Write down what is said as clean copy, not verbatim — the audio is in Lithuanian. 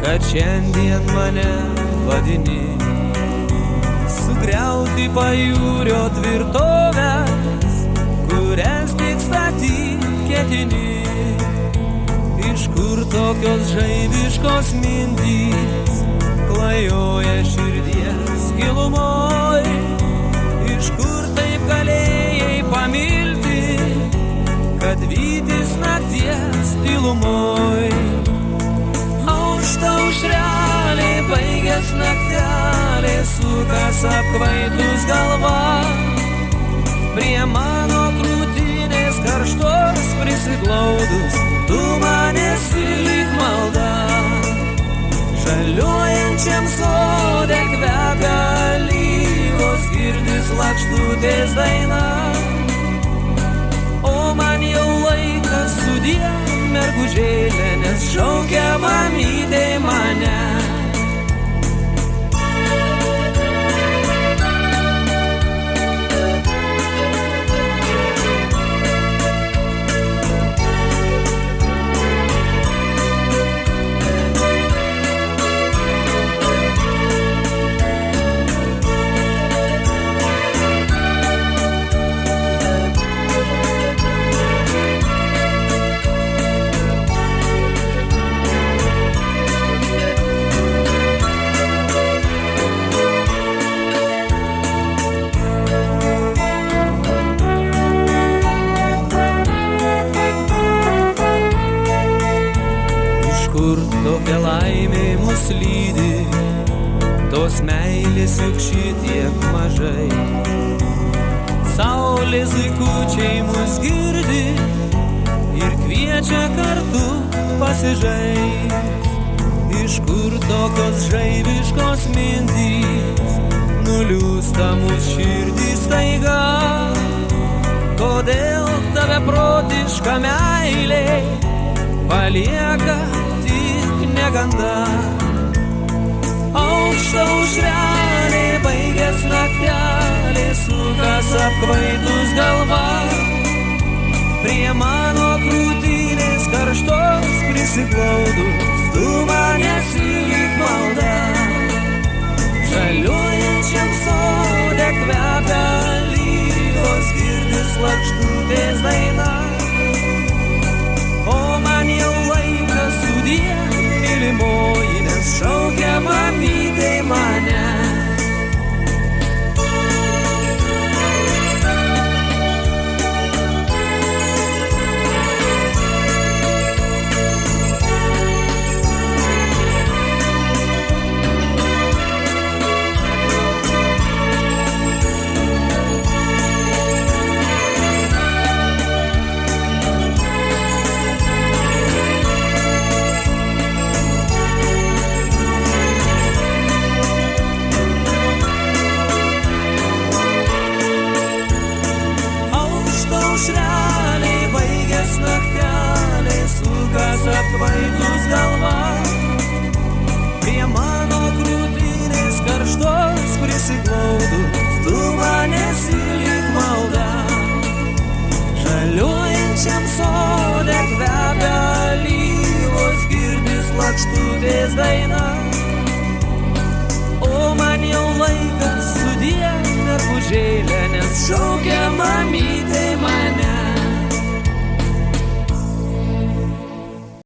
kad šiandien mane vadini, sugriauti pajūrio tvirtovės, kurias tik statyt ketini. Iš kur tokios žaibiškos mintys klajoja širdies gilumoj? Iš kur taip galėjai pamilti, kad vytis nakties tylumoj? Aušta aušrelė, baigęs naktelė, sukas apkvaitus galva. Prie mano krūtinės karštos prisiglaudus, tu man esi lyg malda. Žaliuojančiam sode kvepia alyvos, girdis lakštutės daina. O man jau laikas sudie, mergužėlė, nes šaukia mamytė mane. Tokia laimė mus lydi, tos meilės juk šitiek mažai. Saulė zuikučiai mus girdi ir kviečia kartu pasižaist. Iš kur tokios žaibiškos mintys nuliūsta mūsų širdys staiga? Kodėl tave protiška meilė palieka neganda? Aušta aušrelė, baigęs naktelė, sukas apkvaitus galva. Prie mano krūtinės karštos prisiglaudus, tu man esi lyg malda. Žaliuojančiam sode kvepia alyvos, girdis lakštutės daina. O man jau laikas sudie, mylimoji, nes šaukia mamytė mane. Aušrelė, baigęs naktelė, sukas apkvaitus galva. Prie mano krūtinės karštos prisiglaudus, tu man esi lyg malda. Žaliuojančiam sode kvepia alyvos, girdis lakštutės daina. O man jau laikas sudie, mergužėlė, nes šaukia